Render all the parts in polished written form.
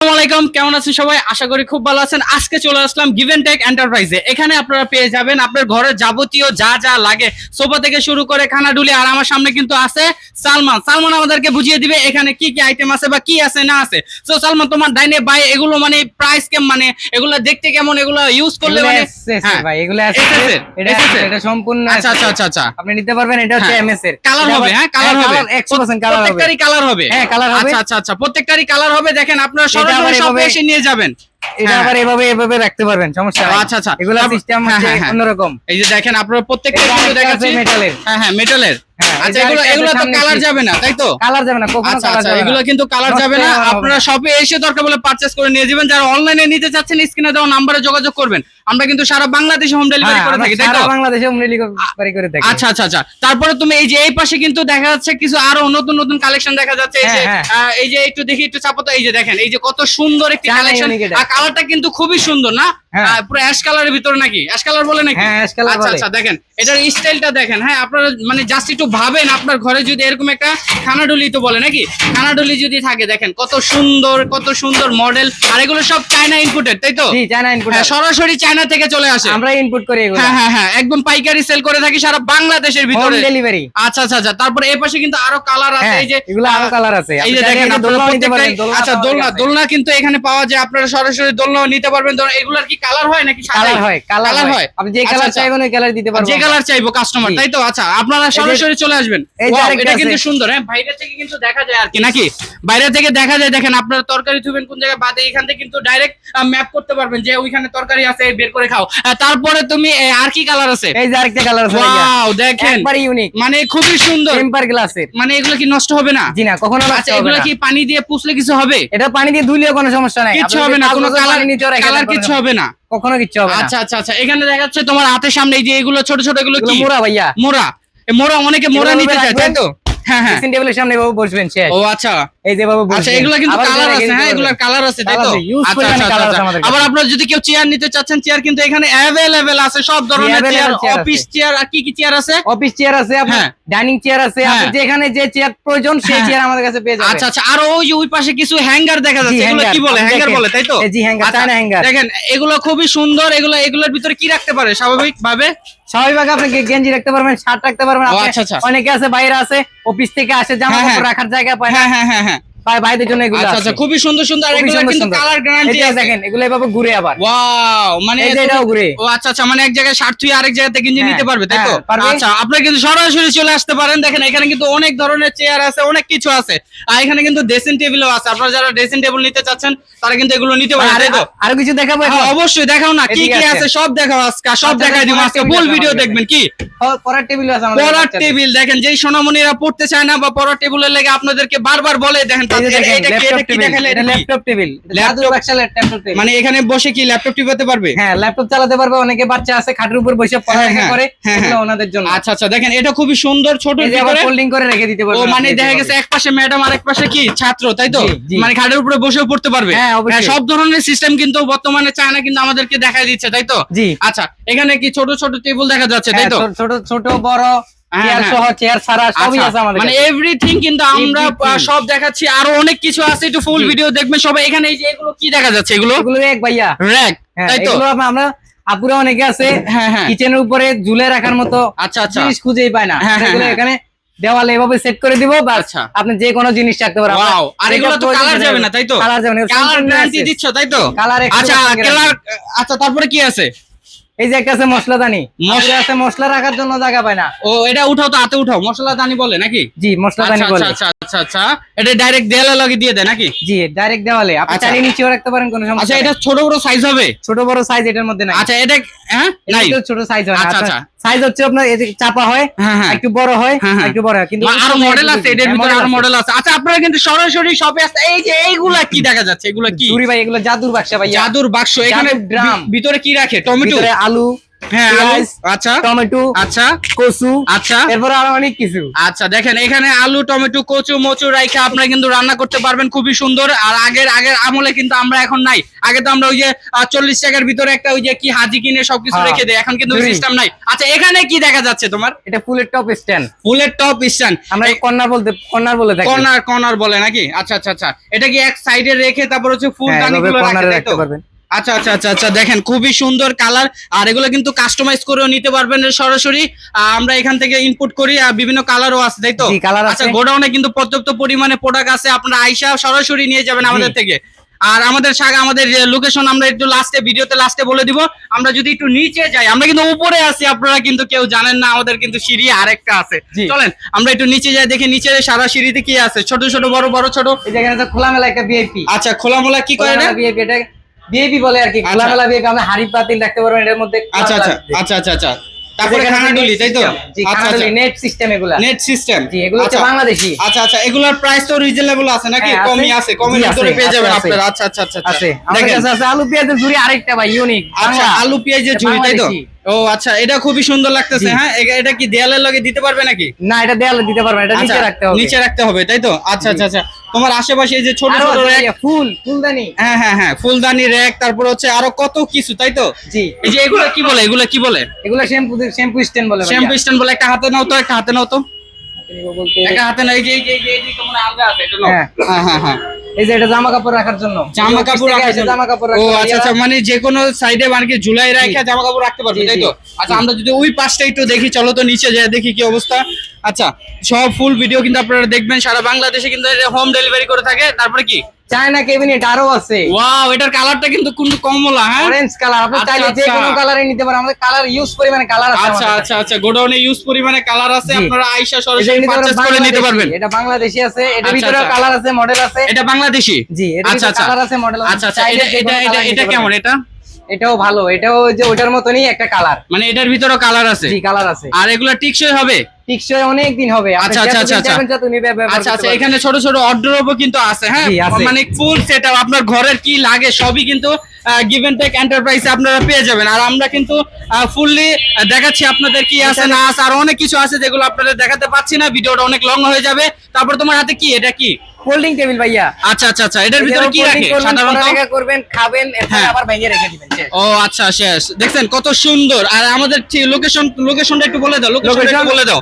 আসসালামাইকুম, কেমন আছেন সবাই? আশা করি খুব ভালো আছেন। আজকে চলে আসলাম গিভেন টেক এন্টারপ্রাইজে। এখানে আপনারা পেয়ে যাবেন আপনার ঘরের যাবতীয় যা যা লাগে, সোফা থেকে শুরু করে খানাডুলি। আর আমার সামনে কিন্তু আছে সালমান। সালমান আমাদেরকে বুঝিয়ে দিবে এখানে কি কি আইটেম আছে বা কি আছে না আছে। সো সালমান, তোমার ডাইনে বাই এগুলো মানে প্রাইস কেমন, মানে এগুলো দেখতে কেমন, এগুলো ইউজ করলে মানে ভাই এগুলো এটা সম্পূর্ণ আচ্ছা আচ্ছা আচ্ছা আচ্ছা আপনি নিতে পারবেন। এটা হচ্ছে এমএস এর কালার হবে। হ্যাঁ, কালার হবে 100% কালার হবে। প্রত্যেকটারই কালার হবে। হ্যাঁ, কালার হবে। আচ্ছা আচ্ছা আচ্ছা, প্রত্যেকটারই কালার হবে। দেখেন আপনারা সরাসরি শপে এসে নিয়ে যাবেন। এটা আবার এভাবে রাখতে পারবেন, সমস্যা নাই। আচ্ছা আচ্ছা, এগুলা সিস্টেম হচ্ছে অন্যরকম। এই যে দেখেন আপনারা প্রত্যেকটা কিন্তু দেখাচ্ছি মেটালের। হ্যাঁ মেটালের। আচ্ছা, এটা এগুলো তো কালার যাবে না, তাই তো? কালার যাবে না, কখনো আচ্ছা কালার আচ্ছা, যাবে না। এগুলো কিন্তু কালার যাবে না। আপনারা শপে এসে দরকার বলে পারচেজ করে নিয়ে যাবেন। যারা অনলাইনে নিতে চাচ্ছেন স্ক্রিনে দেওয়া নম্বরে যোগাযোগ করবেন। আমরা কিন্তু সারা বাংলাদেশে হোম ডেলিভারি করে থাকি, তাই তো? সারা বাংলাদেশে হোম ডেলিভারি করে থাকি। আচ্ছা আচ্ছা আচ্ছা, তারপরে তুমি এই যে এই পাশে কিন্তু দেখা যাচ্ছে কিছু আরো নতুন নতুন কালেকশন দেখা যাচ্ছে। এই যে একটু দেখি, একটু চাপো তো। এই যে দেখেন, এই যে কত সুন্দর একটি কালেকশন। আর কালারটা কিন্তু খুবই সুন্দর না? পুরো অ্যাশ কালারের ভিতরে নাকি? অ্যাশ কালার বলে নাকি? হ্যাঁ, অ্যাশ কালার বলে। আচ্ছা আচ্ছা, দেখেন এটার স্টাইলটা দেখেন। হ্যাঁ, আপনারা মানে জাস্ট একটু ভাবেন আপনার ঘরে যদি এরকম একটা খানাডুলি তো বলে নাকি, খানাডুলি যদি থাকে, দেখেন কত সুন্দর মডেল। আর এগুলো সব চায়না ইনপুটেড, তাই তো? জি, চায়না ইনপুট। সরাসরি চায়না থেকে চলে আসে, আমরা ইনপুট করি এগুলো। হ্যাঁ হ্যাঁ হ্যাঁ, একদম পাইকারি সেল করে থাকি সারা বাংলাদেশের ভিতরে, হোম ডেলিভারি। আচ্ছা আচ্ছা আচ্ছা, তারপরে এই পাশে কিন্তু আরো কালার আছে। এই যে এগুলো আরো কালার আছে। এই যে দেখেন আচ্ছা, দোলনা কিন্তু এখানে পাওয়া যায়। আপনারা সরাসরি দোলনা নিতে পারবেন। এগুলার কি কালার হয় নাকি কালার হয়? আপনি যে কালার চাইবেন ওই কালার দিতে পারবেন, যে কালার চাইবো কাস্টমার, তাই তো? আচ্ছা, আপনারা সরাসরি চলে আসবেন। এটা কিন্তু সুন্দর। হ্যাঁ, বাইরে থেকে কিন্তু দেখা যায় আর কি নাকি, বাইরে থেকে দেখা যায়। দেখেন আপনারা তরকারি থুবেন কোন জায়গায় বাদে, এখান থেকে কিন্তু ডাইরেক্ট ম্যাপ করতে পারবেন যে ওইখানে তরকারি আছে, বের করে খাও। তারপরে তুমি আর কি কালার আছে? এই যে আরেকটা কালার আছে। ওয়াও, দেখেন একবারে ইউনিক, মানে খুবই সুন্দর। টেম্পার গ্লাসের। মানে এগুলো কি নষ্ট হবে না? জি না, কখনো নষ্ট আচ্ছা, হবে এগুলো না। কি পানি দিয়ে পুছলে কিছু হবে? এটা পানি দিয়ে ধুইলেও কোনো সমস্যা নাই, কিচ্ছু হবে না, কোনো কালার কিচ্ছু হবে না, কখনো কিচ্ছু হবে না। আচ্ছা আচ্ছা আচ্ছা, এখানে দেখা যাচ্ছে তোমার হাতের সামনে এই যে এগুলো ছোট ছোট, এগুলো কি? মোড়া ভাইয়া, মোড়া অনেকে মোড়া নিতে চায়, তাই তো? হ্যাঁ হ্যাঁ, ড্রেসিং টেবিলের সামনে বাবু বসবেন শেষ। ও আচ্ছা, এই যে বাবু বসবেন। আচ্ছা, এগুলো কিন্তু কালার আছে। হ্যাঁ, এগুলোর কালার আছে, তাই তো? আচ্ছা আচ্ছা, আবার আপনারা যদি কেউ চেয়ার নিতে চাচ্ছেন, চেয়ার কিন্তু এখানে अवेलेबल আছে, সব ধরনের চেয়ার, অফিস চেয়ার। আর কি কি চেয়ার আছে? অফিস চেয়ার আছে, আপনার ডাইনিং চেয়ার আছে, আপনি যেখানে যে চেয়ার প্রয়োজন সেই চেয়ার আমাদের কাছে পেয়ে যাবেন। আচ্ছা আচ্ছা, আর ওই যে ওই পাশে কিছু হ্যাঙ্গার দেখা যাচ্ছে, এগুলো কি বলে? হ্যাঙ্গার বলে, তাই তো? জি, হ্যাঙ্গার, চায়না হ্যাঙ্গার। দেখেন এগুলো খুবই সুন্দর। এগুলোর ভিতরে কি রাখতে পারে স্বাভাবিক ভাবে? আপনি গেঞ্জি রাখতে পারবেন, শার্ট রাখতে পারবেন। আচ্ছা আচ্ছা, অনেকে আছে বাইরে আছে, অফিস থেকে আসে, জামা কাপড় রাখার জায়গা পায় না। হ্যাঁ হ্যাঁ হ্যাঁ, ভাইদের জন্য এগুলো আচ্ছা আচ্ছা, খুবই সুন্দর সুন্দর। আর এগুলো কিন্তু কালার গ্যারান্টি আছে। দেখেন এগুলো এভাবে ঘুরে আবার, ওয়াও, মানে এটাও ঘুরে। ও আচ্ছা আচ্ছা, মানে এক জায়গায় শার্ট থুই আরেক জায়গা থেকে গেঞ্জি নিতে পারবে, তাই তো? পারবে। আচ্ছা, আপনারা কিন্তু সরাসরি চলে আসতে পারেন। দেখেন এখানে কিন্তু অনেক ধরনের চেয়ার আছে, অনেক কিছু আছে। আর এখানে কিন্তু ড্রেসিং টেবিলও আছে। আপনারা যারা ড্রেসিং টেবিল নিতে চাচ্ছেন তারা কিন্তু এগুলো নিতে পারেন, তাই তো? আরো কিছু দেখাবো? অবশ্যই দেখাও না, কি কি আছে সব দেখাও আজকে, সব দেখাই দিব আজকে। ফুল ভিডিও দেখবেন। কি পড়ার টেবিল আছে আমাদের? পড়ার টেবিল দেখেন, যেই সোনামণিরা পড়তে চায় না বা পড়ার টেবিলের লেগে আপনাদেরকে বারবার বলে, দেখেন ল্যাপটপ টেবিল, মানে এখানে বসে কি ল্যাপটপ টিপাতে পারবে? হ্যাঁ, ল্যাপটপ চালাতে পারবে। অনেকে বাচ্চা আছে খাটের উপর বসে পড়ালেখা করে, এগুলো ওনাদের জন্য। আচ্ছা আচ্ছা, দেখেন এটা খুবই সুন্দর, ছোট ভিতরে ফোল্ডিং করে রেখে দিতে পারবে। ও মানে দেখা গেছে এক পাশে ম্যাডাম আর এক পাশে কি ছাত্র, তাই তো? মানে খাটের উপরে বসেও পড়তে পারবে। হ্যাঁ, সব ধরনের সিস্টেম কিন্তু বর্তমানে চায়না কিন্তু আমাদেরকে দেখাই দিচ্ছে, তাই তো? জি। আচ্ছা, এখানে কি ছোট ছোট টেবিল দেখা যাচ্ছে, তাই তো? ছোট ছোট বড় চেয়ার সহ, চেয়ার ছাড়া সবই আছে আমাদের, মানে এভরিথিং কিন্তু আমরা সব দেখাচ্ছি। আরো অনেক কিছু আছে, একটু ফুল ভিডিও দেখবেন সবাই। এখানে এই যে এগুলো কি দেখা যাচ্ছে? এগুলো র্যাক ভাইয়া, র‍্যাক, তাই তো? আমরা আপুরা অনেকে আছে কিচেনের উপরে ঝুলে রাখার মতো আচ্ছা আচ্ছা জিনিস খুঁজেই পায় না, এগুলো এখানে দেওয়ালে এভাবে সেট করে দিব, বাস আপনি যে কোনো জিনিস রাখতে পারবেন। ওয়াও, আর এগুলো তো কালার যাবে না, তাই তো? কালার যাবে না, কালার গ্যারান্টি দিচ্ছ, তাই তো? কালার। আচ্ছা কালার। আচ্ছা, তারপরে কি আছে? এই যে একটা আছে মশলাদানি, আছে মশলা রাখার জন্য জায়গা পায় না। ও, এটা উঠাও তো, হাতে উঠাও। মশলাদানি বলে নাকি? জি, মশলাদানি বলে। আচ্ছা আচ্ছা আচ্ছা, এটা ডাইরেক্ট দেওয়ালে লাগিয়ে দিয়ে দেয় নাকি? জি, ডাইরেক্ট দেওয়ালে। আপনি চাইলে নিচেও রাখতে পারেন, কোনো সমস্যা। আচ্ছা, এটা ছোট বড় সাইজ হবে? ছোট বড় সাইজ এটার মধ্যে নাই। আচ্ছা, এটা নাই, ছোট সাইজ হয়। আচ্ছা আচ্ছা, সাইজ হচ্ছে আপনার এই যে চাপা হয়, একটু বড় হয়, একটু বড় হয়, কিন্তু আরো মডেল আছে, এটার ভিতরে আরো মডেল আছে। আচ্ছা, আপনারা কিন্তু সরাসরি শপে আসতে। এই যে এইগুলা কি দেখা যাচ্ছে? এগুলা কি? চুরি ভাই, এগুলো জাদুর বাক্স ভাই, জাদুর বাক্স। এখানে ড্রাম, ভিতরে কি রাখে? টমেটো, আলু, হ্যাঁ আলু, পেঁয়াজ, আচ্ছা টমেটো, আচ্ছা কচু, আচ্ছা এরপর আরো অনেক কিছু। আচ্ছা দেখেন এখানে আলু টমেটো কচু মচু রাইখা আপনারা কিন্তু রান্না করতে পারবেন খুবই সুন্দর। আর আগের আগের আমলে কিন্তু আমরা এখন নাই। আগে তো আমরা ওই যে 40 টাকার ভিতরে একটা ওই যে কি হাজি কিনে সবকিছু হ্যাঁ, রেখে দেয়, এখন কিন্তু ঝুড়ি। সিস্টেম নাই। আচ্ছা এখানে কি দেখা যাচ্ছে তোমার? এটা ফুলের টপ স্ট্যান্ড, ফুলের টপ স্ট্যান্ড, আমরা কর্নার বলে থাকি। কর্নার কর্নার বলে নাকি? আচ্ছা আচ্ছা আচ্ছা, এটা কি এক সাইডে রেখে তারপর হচ্ছে ফুল হ্যাঁ, দানিগুলো এভাবে রাখে কর্নারে তাই রাখতে তো? পারবেন। আচ্ছা আচ্ছা আচ্ছা আচ্ছা দেখেন খুবই সুন্দর কালার। আর এগুলো কিন্তু কাস্টমাইজ করেও নিতে পারবেন সরাসরি। আমরা এখান থেকে ইনপুট করি আর বিভিন্ন কালারও আছে তাই তো? জি, কালার আছে। আচ্ছা গোডাউনে কিন্তু পর্যাপ্ত পরিমাণে প্রোডাক্ট আছে, আপনারা আইসা সরাসরি নিয়ে যাবেন আমাদের থেকে। আর আমাদের লোকেশন আমরা একটু ভিডিওতে লাস্টে বলে দিব। আমরা যদি একটু নিচে যাই, আমরা কিন্তু উপরে আছি, আপনারা কিন্তু কেউ জানেন না, আমাদের কিন্তু সিঁড়ি আরেকটা আছে। জি। চলেন আমরা একটু নিচে যাই, দেখি নিচে সারা সিঁড়িতে কি আছে, ছোট ছোট বড় বড় ছোট। এই যেখানে তো খোলামেলা একটা ভিআইপি, আচ্ছা খোলামোলা কি করে না? ভিআইপি, এটা ভিআইপি বলে আর কি। খোলামেলা ভিআইপি, আমরা হাড়ি পাতিল রাখতে পারবেন এর মধ্যে। আচ্ছা আচ্ছা আচ্ছা আচ্ছা আচ্ছা তারপরে খানাডুলি তাই তো? জি, আচ্ছা খানাডুলি আচ্ছা নেট সিস্টেম এগুলা। Net system. জি, এগুলো হচ্ছে বাংলাদেশি। আচ্ছা আচ্ছা এগুলোর প্রাইস তো রিজনেবল আছে নাকি? হ্যাঁ, কমই আছে, কমের জি, ভিতরে আছে, পেয়ে যাবেন আছে, আপনারা। আচ্ছা আচ্ছা আচ্ছা আচ্ছা আছে আমাদের দেখেন কাছে আছে আলু পেঁয়াজের ঝুড়ি আরেকটা ভাই, ইউনিক। আচ্ছা আলু পেঁয়াজের ঝুড়ি তাই তো? ও আচ্ছা এটা খুবই সুন্দর লাগতেছে। জি। হ্যাঁ এটা কি দেয়ালের লগে দিতে পারবে নাকি? না, এটা দেয়ালে দিতে পারবেন, এটা আচ্ছা, নিচে রাখতে হবে। নিচে রাখতে হবে তাই তো? আচ্ছা আচ্ছা আচ্ছা তোমার আশেপাশে এই যে ছোট আরো ছোট আছে, র‍্যাক, এই ফুলদানি। হ্যাঁ হ্যাঁ হ্যাঁ ফুলদানি র‍্যাক, তারপর হচ্ছে আরো কত কিছু তাই তো? জি, এই যে এগুলো কি বলে, এগুলো কি বলে? এগুলো শ্যাম্পু স্ট্যান্ড বলে ভাইয়া। শ্যাম্পু স্ট্যান্ড বলে। একটা হাতে নাও তো, একটা হাতে নাও তো, বলতে একটা হাতে নাও। এই যে কেমন আলগা আছে এটা নাও। হ্যাঁ। হ্যাঁ হ্যাঁ হ্যাঁ এই যে এটা জামা কাপড় রাখার জন্য। জামা কাপড় রাখার জন্য। জামা কাপড় ও রাখার আচ্ছা আচ্ছা মানে যে কোনো সাইডে মানে কি ঝুলাই রাখা জি। জামা কাপড় রাখতে পারবে জি, তাই তো? জি, আচ্ছা আমরা যদি ওই পাশটা একটু দেখি, চলো তো নিচে যাই দেখি কি অবস্থা। আচ্ছা সব ফুল ভিডিও কিন্তু আপনারা দেখবেন, সারা বাংলাদেশে কিন্তু হোম ডেলিভারি করে থাকে। তারপরে কি চায়না ক্যাবিনেট আরো আছে। ওয়াও এটার কালারটা কিন্তু কোন কমলা, হ্যাঁ অরেঞ্জ কালার, আপনি আচ্ছা, চাইলে যে আচ্ছা। কোনো কালারে নিতে পারেন। আমাদের কালার ইউজ পরিমাণে কালার আছে আচ্ছা আমাদের আচ্ছা আচ্ছা গোডাউনে ইউজ পরিমাণে কালার আছে, জি। আপনারা আয়শা কাছে। সরাসরি এটা পারচেজ করে নিতে পারবেন। এটা বাংলাদেশি আছে, এটার আচ্ছা, ভিতরে আচ্ছা। কালার আছে, মডেল আছে। এটা বাংলাদেশি? জি, এটার আচ্ছা ভিতরে আচ্ছা কালার আছে, মডেল আছে। আচ্ছা আচ্ছা চাইলে এটা যে কোনো এটা এটা কালার নিতে এটা পারবেন। কেমন? এটা এটাও ভালো, এটাও যে ওটার মতনই একটা কালার। মানে এটার ভিতরে কালার আছে? জি, কালার আছে। আর এগুলা টিকসই হবে? টিকসই অনেক দিন হবে। আপনি আচ্ছা, আচ্ছা, যতদিন আচ্ছা, যাবেন ততদিন ব্যবহার আচ্ছা করতে আচ্ছা পারবেন। এখানে ছোট ছোট অর্ডারও কিন্তু আছে, হ্যাঁ জি, আছে। মানে ফুল সেটআপ আপনার ঘরের কি লাগে সবই কিন্তু গিভ এন্ড টেক এন্টারপ্রাইজে আপনারা পেয়ে যাবেন। আর আমরা কিন্তু ফুললি দেখাচ্ছি আপনাদের কি আছে না আছে, আর অনেক কিছু আছে যেগুলো আপনাদের দেখাতে পাচ্ছি না, ভিডিওটা অনেক লং হয়ে যাবে। তারপর তোমার হাতে কি, এটা কি? ফোল্ডিং টেবিল ভাইয়া। আচ্ছা আচ্ছা আচ্ছা এটার ভিতরে কি রাখে সাধারণত? পড়ালেখা করবেন, খাবেন, এরপর হ্যাঁ। আবার ভেঙে রেখে দিবেন। শেষ। ও আচ্ছা শেষ। দেখছেন কত সুন্দর। আর আমাদের লোকেশনটা একটু বলে দাও, লোকেশনটা একটু বলে দাও।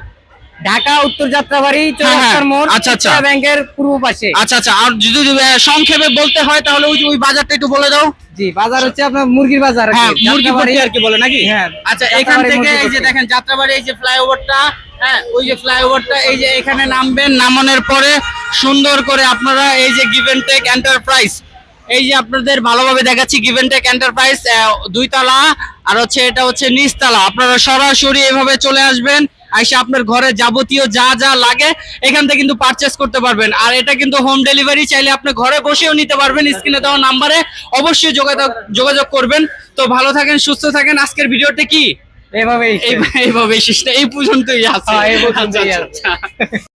ঢাকা উত্তর যাত্রাবাড়ি হ্যাঁ, চৌরাস্তার মোড়, আচ্ছা, আচ্ছা। ইসলামী ব্যাংকের পূর্ব পাশে। আচ্ছা আচ্ছা আর যদি সংক্ষেপে বলতে হয় তাহলে ওই যে ওই বাজারটা একটু বলে দাও। জি, বাজার হচ্ছে আপনার মুরগির বাজার। হ্যাঁ মুরগি পট্টি আর কি বলে নাকি? হ্যাঁ, আচ্ছা এখান যাত্রাবাড়ি থেকে মুরগি এই যে পট্টি। দেখেন যাত্রাবাড়ি, এই যে ফ্লাইওভারটা, হ্যাঁ ওই যে ফ্লাইওভারটা, এই যে এখানে নামবেন, নামানোর পরে সুন্দর করে আপনারা এই যে গিভ এন্ড টেক এন্টারপ্রাইজ, এই যে আপনাদের ভালোভাবে দেখাচ্ছি গিভ এন্ড টেক এন্টারপ্রাইজ 2 তলা, আর হচ্ছে এটা হচ্ছে নিচতলা। আপনারা সরাসরি এভাবে চলে আসবেন, আইসা আপনার ঘরে যাবতীয় যা যা লাগে এখান থেকে কিন্তু পারচেজ করতে পারবেন। আর এটা কিন্তু হোম ডেলিভারি, চাইলে আপনি ঘরে বসেও নিতে পারবেন। স্ক্রিনে দেওয়া নাম্বারে অবশ্যই যোগাযোগ করবেন। তো ভালো থাকেন, সুস্থ থাকেন। আজকের ভিডিওতে কি এভাবেই এইভাবে এই পর্যন্তই আছে। হ্যাঁ, এই পর্যন্তই আচ্ছা, আচ্ছা, আচ্ছা।